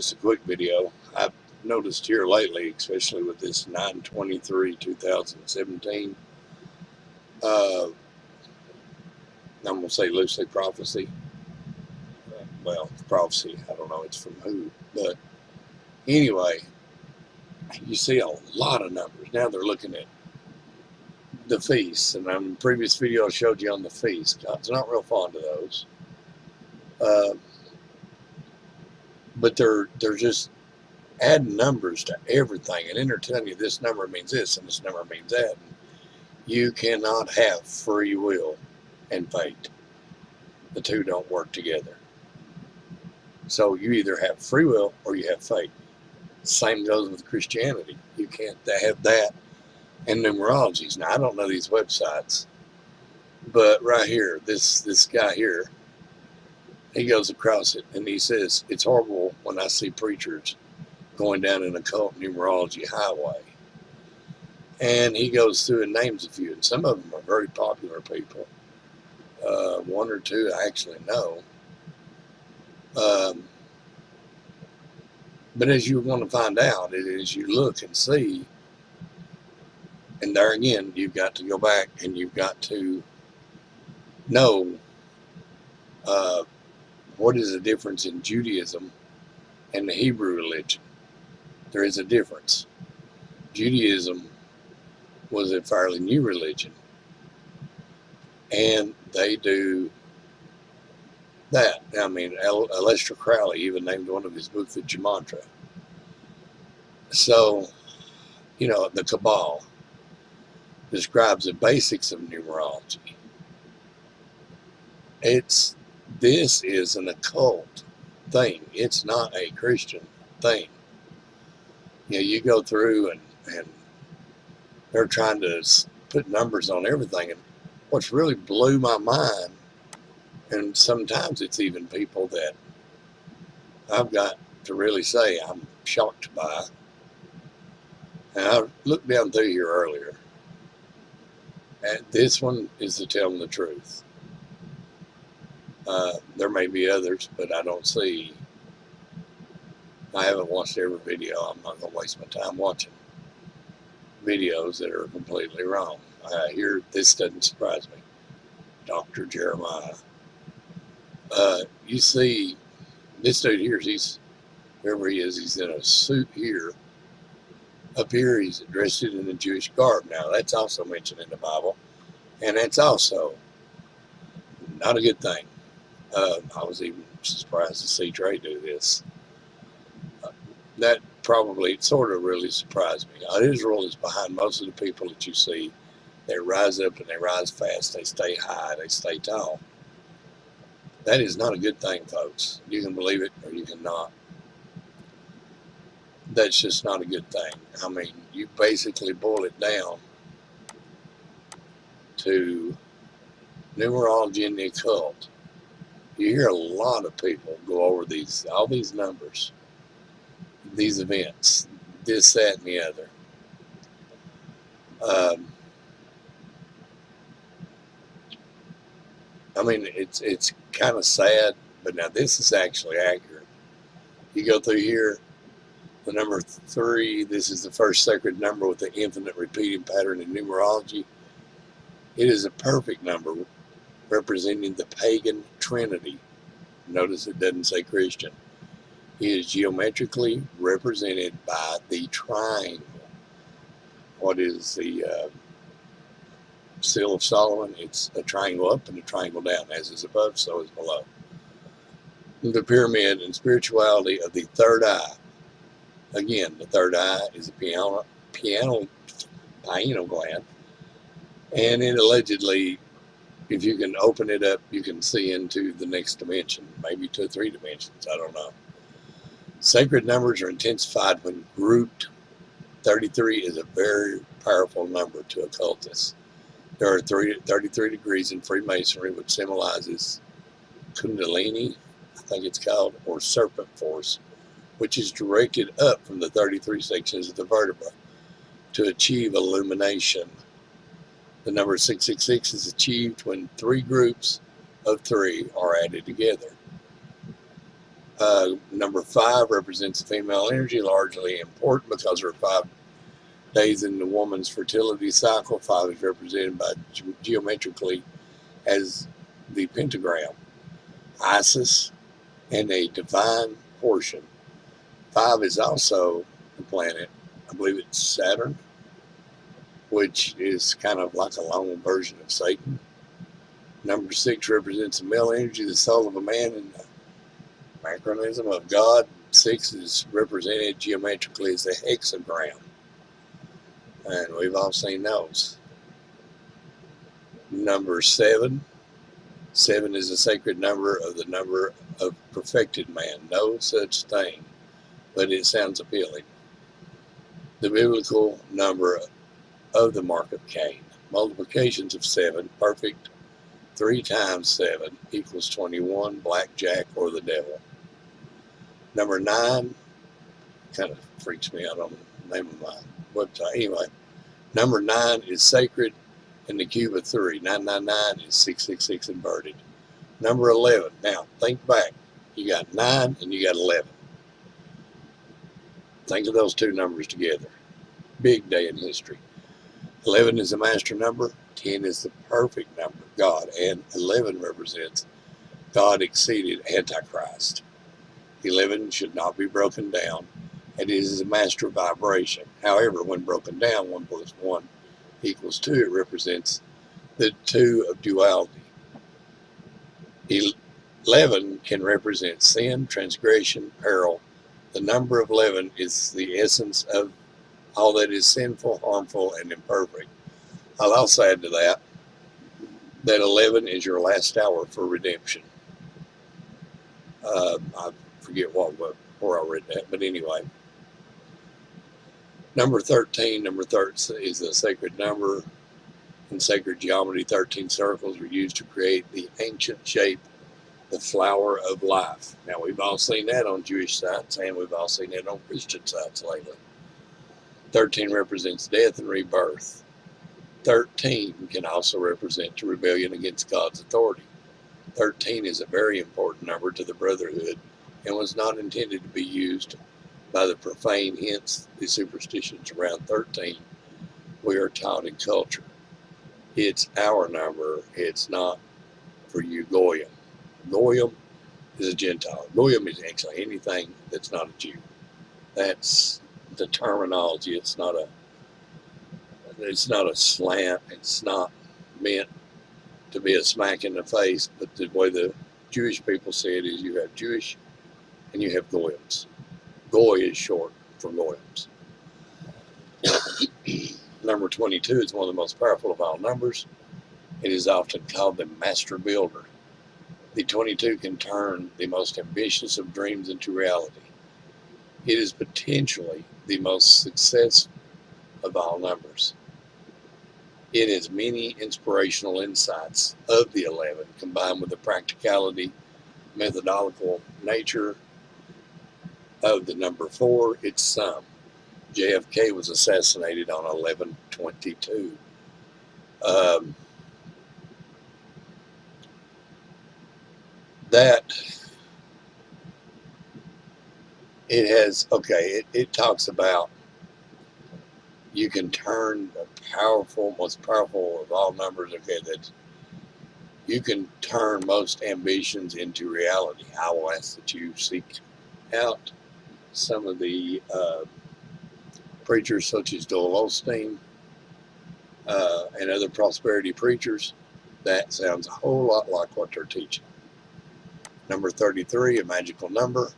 just a quick video. I've noticed here lately, especially with this 9/23/2017, I'm going to say loosely prophecy. Well, prophecy, I don't know it's from who. But anyway, you see a lot of numbers. Now they're looking at the feasts. And in the previous video, I showed you on the feasts. God's not real fond of those. But they're just adding numbers to everything, and then they're telling you this number means this and this number means that. You cannot have free will and fate. The two don't work together. So you either have free will or you have fate. Same goes with Christianity. You can't have that and numerologies. Now, I don't know these websites, but right here, this guy here, he goes across it and he says, it's horrible when I see preachers going down an occult numerology highway. And he goes through and names a few, and some of them are very popular people. One or two I actually know. But as you want to find out, as you look and see, and there again, you've got to go back and you've got to know what is the difference in Judaism and the Hebrew religion. There is a difference. Judaism was a fairly new religion, and they do that. I mean, Aleister Crowley even named one of his books the Gematria. So, you know, the Kabbalah describes the basics of numerology. This is an occult thing. It's not a Christian thing. You know, you go through and they're trying to put numbers on everything. And what's really blew my mind, and sometimes it's even people that I've got to really say I'm shocked by. And I looked down through here earlier, and this one is to tell them the truth. There may be others, but I don't see. I haven't watched every video. I'm not going to waste my time watching videos that are completely wrong. Here, this doesn't surprise me. Dr. Jeremiah. You see, this dude here, wherever he is, he's in a suit here. Up here, he's dressed in a Jewish garb. Now, that's also mentioned in the Bible, and that's also not a good thing. I was even surprised to see Trey do this. That probably sort of really surprised me. Israel is behind most of the people that you see. They rise up and they rise fast. They stay high. They stay tall. That is not a good thing, folks. You can believe it or you cannot. That's just not a good thing. I mean, you basically boil it down to numerology and the occult. You hear a lot of people go over all these numbers, these events, this, that, and the other. I mean, it's kind of sad, but now this is actually accurate. You go through here, the number 3, this is the first sacred number with the infinite repeating pattern in numerology. It is a perfect number representing the pagan trinity. Notice it doesn't say Christian. It is geometrically represented by the triangle. What is the seal of Solomon? It's a triangle up and a triangle down. As is above, so is below. The pyramid and spirituality of the third eye. Again, the third eye is a pineal gland. And it allegedly, if you can open it up, you can see into the next dimension, maybe 2 or 3 dimensions, I don't know. Sacred numbers are intensified when grouped. 33 is a very powerful number to occultists. There are 33 degrees in Freemasonry, which symbolizes Kundalini, I think it's called, or serpent force, which is directed up from the 33 sections of the vertebra to achieve illumination. The number 666 is achieved when 3 groups of 3 are added together. Number 5 represents the female energy, largely important because there are 5 days in the woman's fertility cycle. 5 is represented by geometrically as the pentagram, Isis, and a divine portion. 5 is also the planet, I believe it's Saturn, which is kind of like a long version of Satan. Number 6 represents the male energy, the soul of a man, and the mechanism of God. 6 is represented geometrically as the hexagram, and we've all seen those. Number 7. 7 is a sacred number of perfected man. No such thing, but it sounds appealing. The biblical number of the mark of Cain. Multiplications of 7, perfect. 3 times 7 equals 21, blackjack, or the devil. Number 9, kind of freaks me out on the name of my website. Anyway, number 9 is sacred in the cube of 3. 999 is 666 inverted. Number 11. Now, think back. You got 9 and you got 11. Think of those two numbers together. Big day in history. 11 is the master number. 10 is the perfect number, God. And 11 represents God exceeded Antichrist. 11 should not be broken down. It is a master vibration. However, when broken down, 1 plus 1 equals 2. It represents the 2 of duality. 11 can represent sin, transgression, peril. The number of 11 is the essence of all that is sinful, harmful, and imperfect. I'll also add to that 11 is your last hour for redemption. I forget where I read that, but anyway. Number 13. Number 13 is a sacred number. In sacred geometry, 13 circles were used to create the ancient shape, the flower of life. Now, we've all seen that on Jewish sites, and we've all seen it on Christian sites lately. 13 represents death and rebirth. 13 can also represent rebellion against God's authority. 13 is a very important number to the brotherhood and was not intended to be used by the profane, hence the superstitions around 13 we are taught in culture. It's our number. It's not for you, Goyim. Goyim is a Gentile. Goyim is actually anything that's not a Jew. That's the terminology. It's not a slant. It's not meant to be a smack in the face, but the way the Jewish people say it is you have Jewish and you have Goyims. Goy is short for Goyims. Number 22 is one of the most powerful of all numbers. It is often called the master builder. The 22 can turn the most ambitious of dreams into reality. It is potentially the most successful of all numbers. It has many inspirational insights of the 11 combined with the practicality, methodological nature of the number 4, its sum. JFK was assassinated on 11/22. It talks about you can turn the most powerful of all numbers, that you can turn most ambitions into reality. I will ask that you seek out some of the preachers such as Joel Osteen and other prosperity preachers. That sounds a whole lot like what they're teaching. Number 33, a magical number.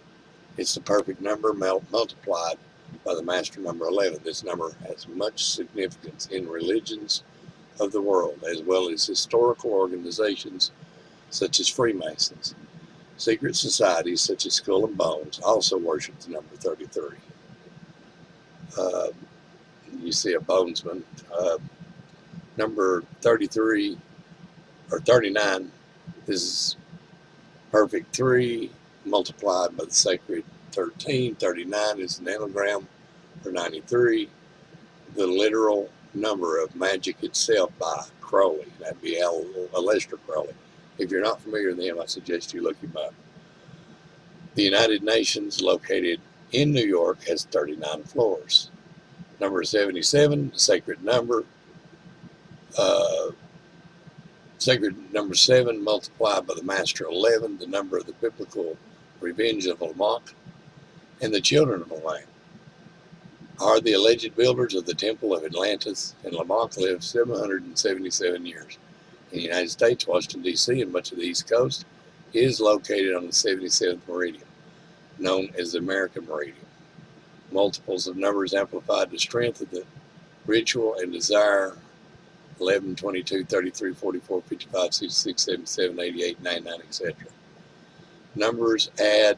It's the perfect number multiplied by the master number 11. This number has much significance in religions of the world, as well as historical organizations such as Freemasons. Secret societies such as Skull and Bones also worship the number 33. You see a bonesman. Number 33 or 39 is perfect 3 multiplied by the sacred 13. 39 is an anagram for 93. The literal number of magic itself by Crowley. That'd be Aleister Crowley. If you're not familiar with him, I suggest you look him up. The United Nations, located in New York, has 39 floors. Number 77, the sacred number. Sacred number 7 multiplied by the master 11, the number of the biblical revenge of Lamech, and the children of Lamech are the alleged builders of the Temple of Atlantis, and Lamech lived 777 years. In the United States, Washington, D.C., and much of the East Coast is located on the 77th meridian, known as the American meridian. Multiples of numbers amplified the strength of the ritual and desire: 11, 22, 33, 44, 55, 66, 77, 88, 99, etc. Numbers add,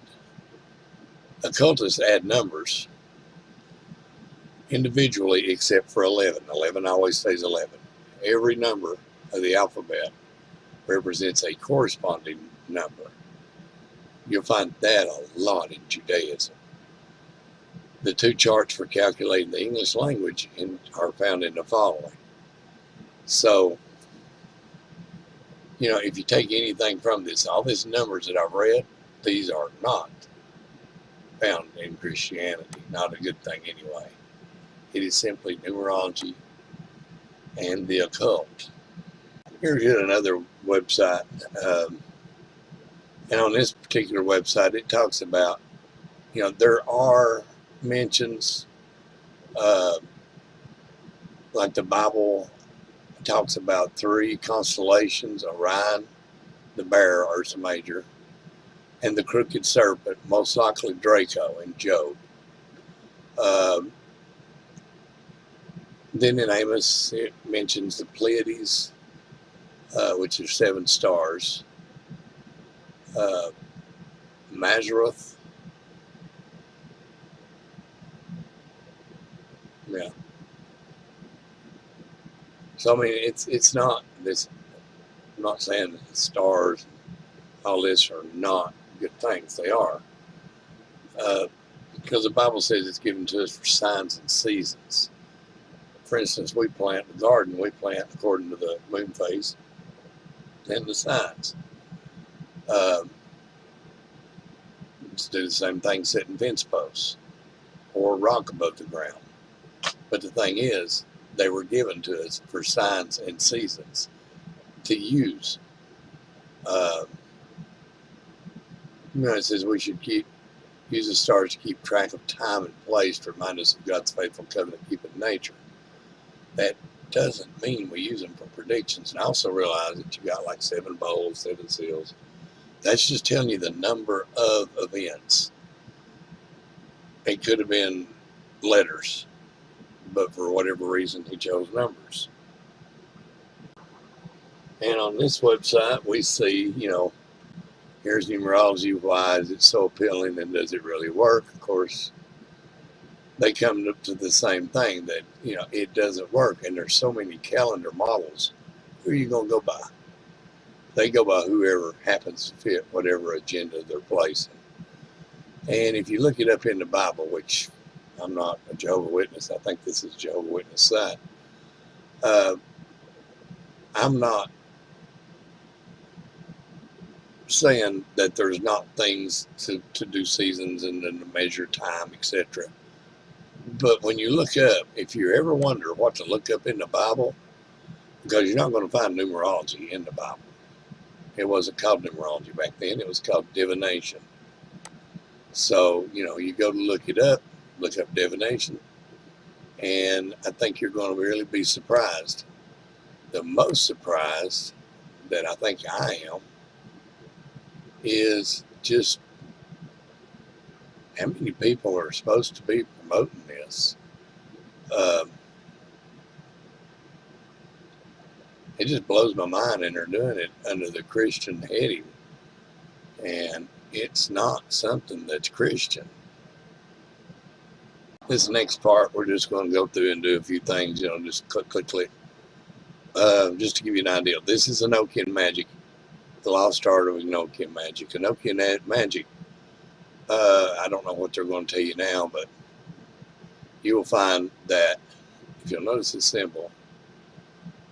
occultists add numbers individually except for 11. 11 always stays 11. Every number of the alphabet represents a corresponding number. You'll find that a lot in Judaism. The two charts for calculating the English language are found in the following. So, if you take anything from this, all these numbers that I've read, these are not found in Christianity. Not a good thing anyway. It is simply numerology and the occult. Here's yet another website. And on this particular website, it talks about, there are mentions, like the Bible talks about 3 constellations: Orion, the Bear, Ursa Major, and the Crooked Serpent, most likely Draco in Job. Then in Amos, it mentions the Pleiades, which are 7 stars. Mazzaroth. Yeah. So I mean, it's not this. I'm not saying that the stars, all this, are not good things. They are, because the Bible says it's given to us for signs and seasons. For instance, we plant the garden. We plant according to the moon phase and the signs. Just do the same thing setting fence posts or rock above the ground. But the thing is, they were given to us for signs and seasons to use. It says we should use the stars to keep track of time and place, to remind us of God's faithful covenant keeping nature. That doesn't mean we use them for predictions. And I also realize that you got like 7 bowls, 7 seals. That's just telling you the number of events. It could have been letters, but for whatever reason, he chose numbers. And on this website, we see, here's numerology. Why is it so appealing, and does it really work? Of course, they come up to the same thing, that, it doesn't work. And there's so many calendar models. Who are you going to go by? They go by whoever happens to fit whatever agenda they're placing. And if you look it up in the Bible, which I'm not a Jehovah's Witness, I think this is Jehovah's Witness site. I'm not saying that there's not things to do seasons and to measure time, etc. But when you look up, if you ever wonder what to look up in the Bible, because you're not going to find numerology in the Bible. It wasn't called numerology back then. It was called divination. So, you go to look it up, look up divination, and I think you're going to really be surprised. The most surprised that I think I am is just how many people are supposed to be promoting this. It just blows my mind, and they're doing it under the Christian heading, and it's not something that's Christian. This next part, we're just going to go through and do a few things, just click. Just to give you an idea, this is Enochian magic. The lost art of Enochian magic. Enochian magic, I don't know what they're going to tell you now, but you will find that, if you'll notice the symbol,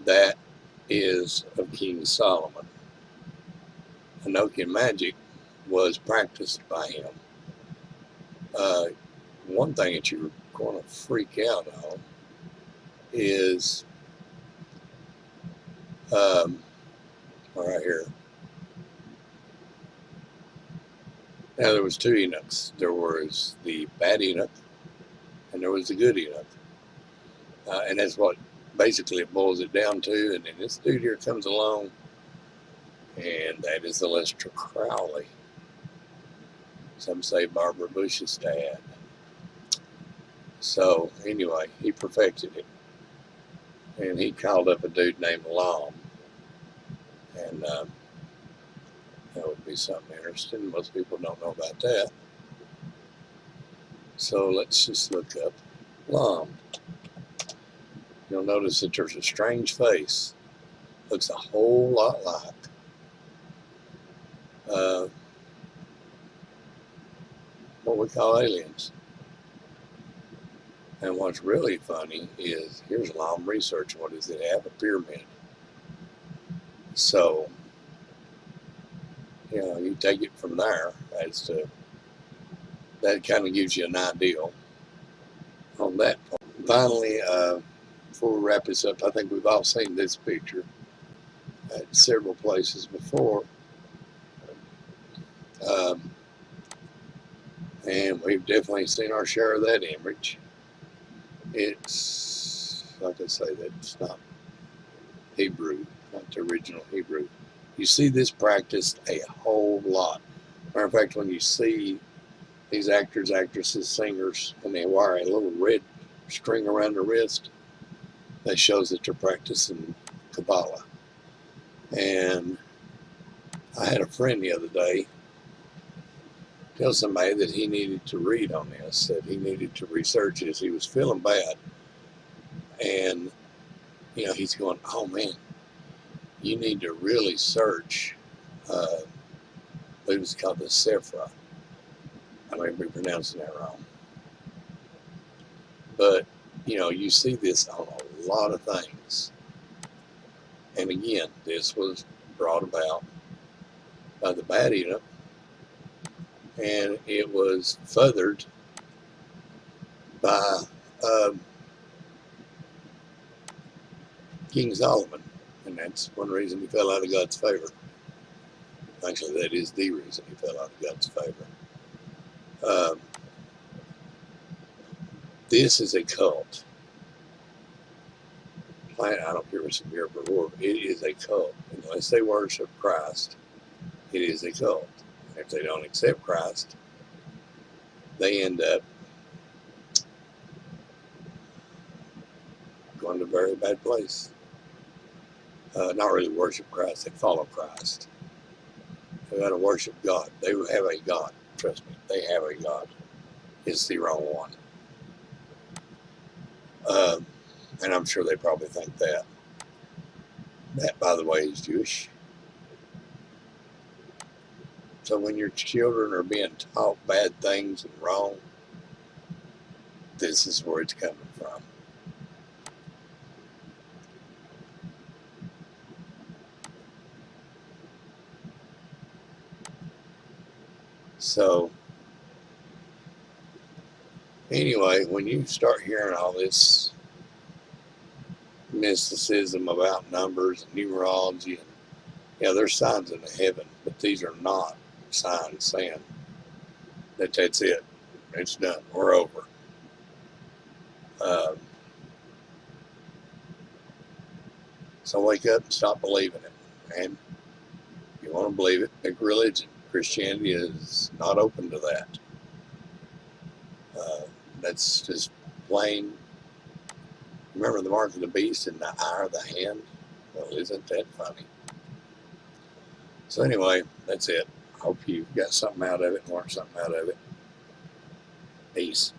that is of King Solomon. Enochian magic was practiced by him. One thing that you're going to freak out on is right here. Now there was two eunuchs. There was the bad eunuch and there was the good eunuch. And that's what basically it boils it down to. And then this dude here comes along, and that is Lester Crowley. Some say Barbara Bush's dad. So anyway, he perfected it. And he called up a dude named Lom. And that would be something interesting. Most people don't know about that. So let's just look up Lom. You'll notice that there's a strange face. Looks a whole lot like what we call aliens. And what's really funny is, here's Lom research. What does it have? A pyramid. So, you know, you take it from there as to, that kind of gives you an idea on that point. Finally, before we wrap this up, I think we've all seen this picture at several places before. And we've definitely seen our share of that image. It's, like I say, that's not Hebrew, not the original Hebrew. You see this practiced a whole lot. Matter of fact, when you see these actors, actresses, singers, and they wear a little red string around their wrist, that shows that they're practicing Kabbalah. And I had a friend the other day tell somebody that he needed to read on this, that he needed to research this. He was feeling bad. And, you know, he's going, oh man, you need to really search, it was called the Sephra. I may be pronouncing that wrong. But, you know, you see this on a lot of things. And again, this was brought about by the bad eunuch, and it was feathered by King Solomon, and that's one reason he fell out of God's favor. Actually, that is the reason he fell out of God's favor. This is a cult. I don't care if it's here before. It is a cult. Unless they worship Christ, it is a cult. If they don't accept Christ, they end up going to a very bad place. Not really worship Christ, they follow Christ. They got to worship God. They have a God. Trust me, they have a God. It's the wrong one. And I'm sure they probably think that. That, by the way, is Jewish. So when your children are being taught bad things and wrong, this is where it's coming from. So, anyway, when you start hearing all this mysticism about numbers and numerology, and yeah, there's signs in the heaven, but these are not signs saying that that's it, it's done, we're over. So wake up and stop believing it. And if you want to believe it, pick religion. Christianity is not open to that. That's just plain. Remember the mark of the beast and the eye of the hand? Well, isn't that funny? So anyway, that's it. I hope you got something out of it and learned something out of it. Peace.